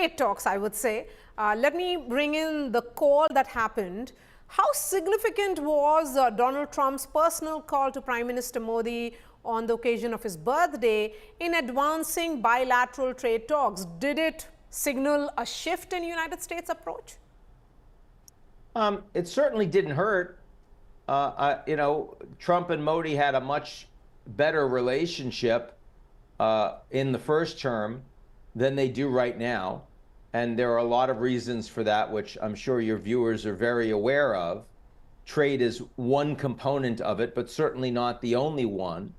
trade talks, I would say. Let me bring in the call that happened. How significant was Donald Trump's personal call to Prime Minister Modi on the occasion of his birthday in advancing bilateral trade talks? Did it signal a shift in United States approach? It certainly didn't hurt. Trump and Modi had a much better relationship in the first term than they do right now. And there are a lot of reasons for that, which I'm sure your viewers are very aware of. Trade is one component of it, but certainly not the only one.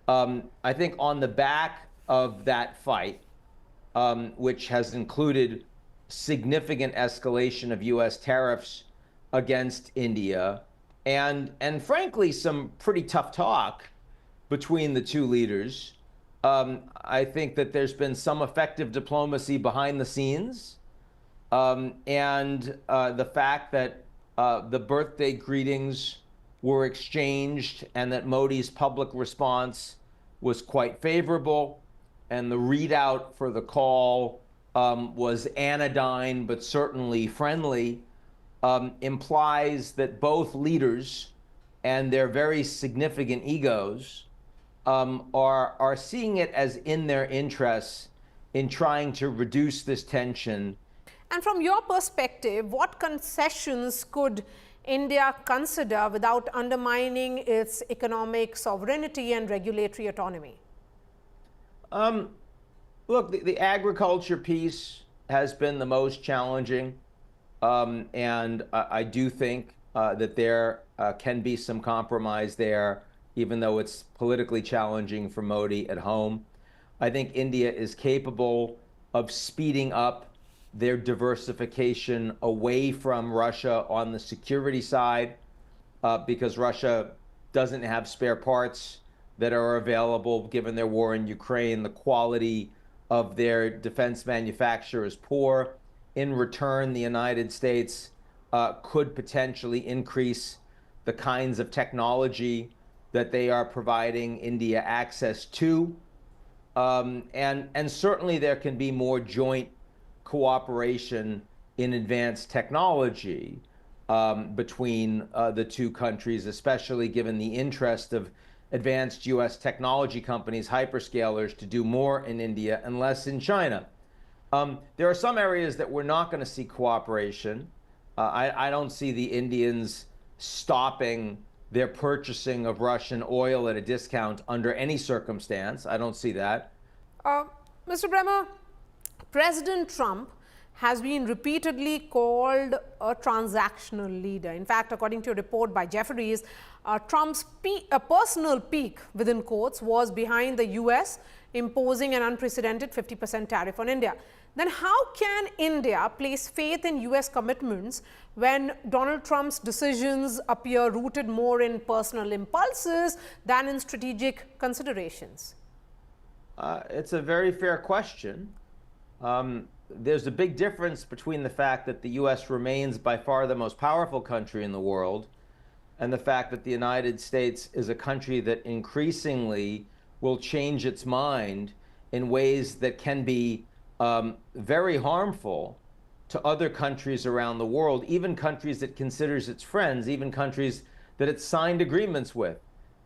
I think on the back of that fight, which has included significant escalation of U.S. tariffs against India, and frankly, some pretty tough talk between the two leaders. I think that there's been some effective diplomacy behind the scenes, and the fact that the birthday greetings were exchanged and that Modi's public response was quite favorable, and the readout for the call was anodyne but certainly friendly, implies that both leaders and their very significant egos are seeing it as in their interests in trying to reduce this tension. And from your perspective, what concessions could India consider without undermining its economic sovereignty and regulatory autonomy? Look, the agriculture piece has been the most challenging, and I do think that there can be some compromise there, even though it's politically challenging for Modi at home. I think India is capable of speeding up their diversification away from Russia on the security side, because Russia doesn't have spare parts that are available given their war in Ukraine. The quality of their defense manufacture is poor. In return, the United States could potentially increase the kinds of technology that they are providing India access to. And certainly there can be more joint cooperation in advanced technology between the two countries, especially given the interest of advanced U.S. technology companies, hyperscalers, to do more in India and less in China. There are some areas that we're not going to see cooperation. I don't see the Indians stopping their purchasing of Russian oil at a discount under any circumstance. I don't see that. Mr. Bremmer, President Trump has been repeatedly called a transactional leader. In fact, according to a report by Jefferies, Trump's personal peak, within quotes, was behind the US imposing an unprecedented 50% tariff on India. Then how can India place faith in US commitments when Donald Trump's decisions appear rooted more in personal impulses than in strategic considerations? It's a very fair question. There's a big difference between the fact that the US remains by far the most powerful country in the world and the fact that the United States is a country that increasingly will change its mind in ways that can be very harmful to other countries around the world, even countries it considers its friends, even countries that it's signed agreements with.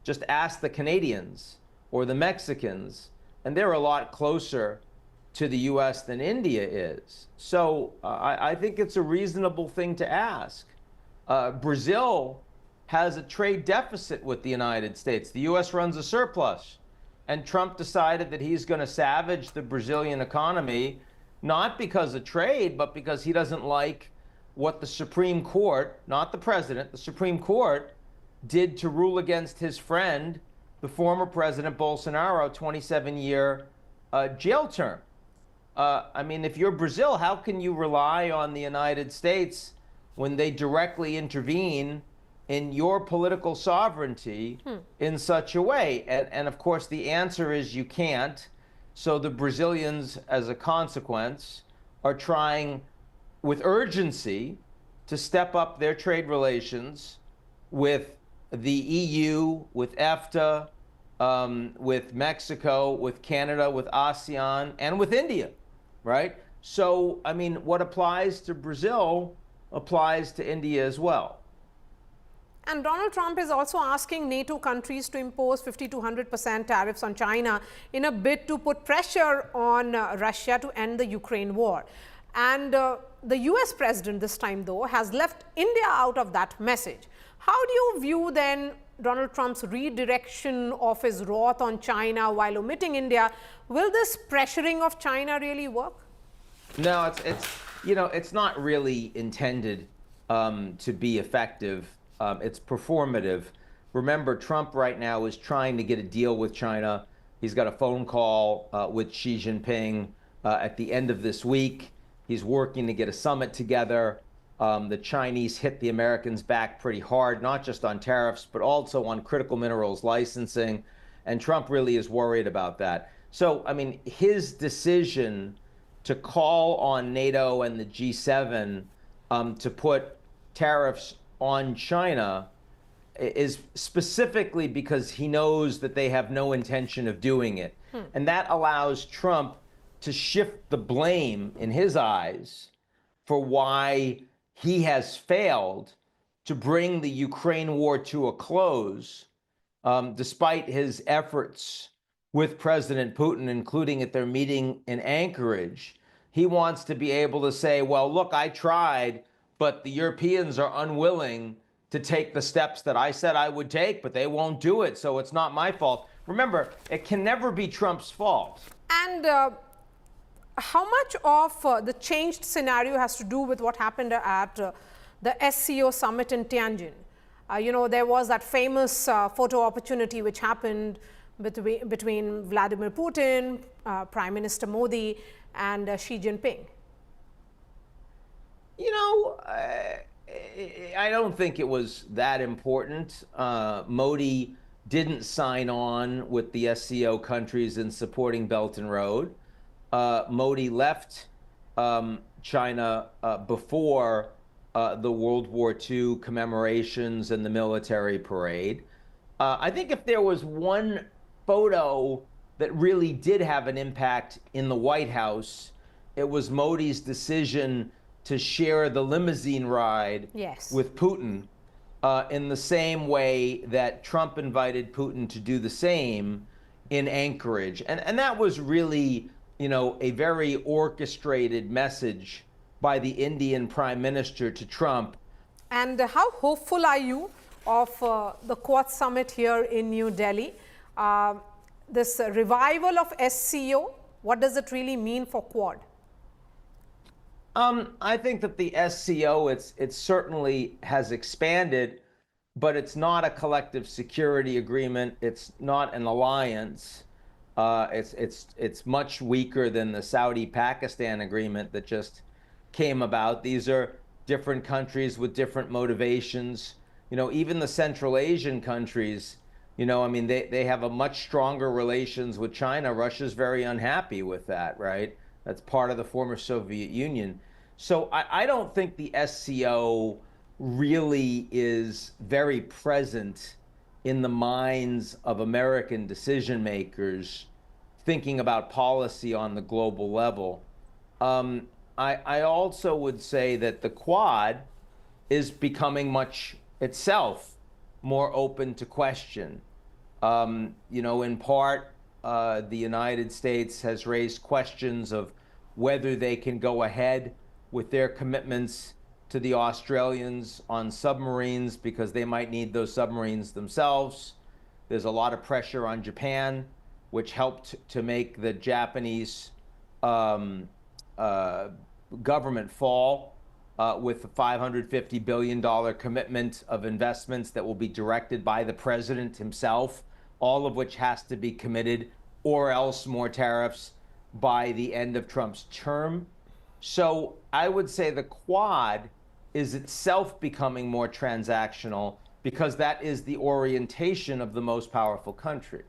Just ask the Canadians or the Mexicans, and they're a lot closer to the US than India is. So I think it's a reasonable thing to ask. Brazil has a trade deficit with the United States. The US runs a surplus. And Trump decided that he's going to savage the Brazilian economy, not because of trade, but because he doesn't like what the Supreme Court, not the president, the Supreme Court did to rule against his friend, the former President Bolsonaro, 27-year jail term. I mean, if you're Brazil, how can you rely on the United States when they directly intervene in your political sovereignty in such a way? And of course, the answer is you can't. So the Brazilians, as a consequence, are trying with urgency to step up their trade relations with the EU, with EFTA, with Mexico, with Canada, with ASEAN, and with India, right? So, I mean, what applies to Brazil applies to India as well. And Donald Trump is also asking NATO countries to impose 50 to 100% tariffs on China in a bid to put pressure on Russia to end the Ukraine war. And the US president this time, though, has left India out of that message. How do you view then Donald Trump's redirection of his wrath on China while omitting India? Will this pressuring of China really work? No, it's not really intended to be effective. It's performative. Remember, Trump right now is trying to get a deal with China. He's got a phone call with Xi Jinping at the end of this week. He's working to get a summit together. The Chinese hit the Americans back pretty hard, not just on tariffs, but also on critical minerals licensing. And Trump really is worried about that. So, I mean, his decision to call on NATO and the G7 to put tariffs on China is specifically because he knows that they have no intention of doing it. And that allows Trump to shift the blame in his eyes for why he has failed to bring the Ukraine war to a close, despite his efforts with President Putin, including at their meeting in Anchorage. He wants to be able to say, well, look, I tried, but the Europeans are unwilling to take the steps that I said I would take, but they won't do it, so it's not my fault. Remember, it can never be Trump's fault. And how much of the changed scenario has to do with what happened at the SCO summit in Tianjin? You know, there was that famous photo opportunity which happened between Vladimir Putin, Prime Minister Modi, and Xi Jinping. You know, I don't think it was that important. Modi didn't sign on with the SCO countries in supporting Belt and Road. Modi left China before the World War II commemorations and the military parade. I think if there was one photo that really did have an impact in the White House, it was Modi's decision to share the limousine ride with Putin in the same way that Trump invited Putin to do the same in Anchorage. And that was really, you know, a very orchestrated message by the Indian Prime Minister to Trump. And how hopeful are you of the Quad Summit here in New Delhi? This revival of SCO, what does it really mean for Quad? I think that the SCO, it certainly has expanded, but it's not a collective security agreement. It's not an alliance. It's much weaker than the Saudi-Pakistan agreement that just came about. These are different countries with different motivations. You know, even the Central Asian countries, you know, I mean, they have a much stronger relations with China. Russia's very unhappy with that, right? That's part of the former Soviet Union. So I don't think the SCO really is very present in the minds of American decision makers thinking about policy on the global level. I also would say that the Quad is becoming much itself more open to question. You know, in part, the United States has raised questions of whether they can go ahead with their commitments to the Australians on submarines because they might need those submarines themselves. There's a lot of pressure on Japan, which helped to make the Japanese government fall with a $550 billion commitment of investments that will be directed by the president himself, all of which has to be committed, or else more tariffs by the end of Trump's term. So I would say the Quad is itself becoming more transactional because that is the orientation of the most powerful country.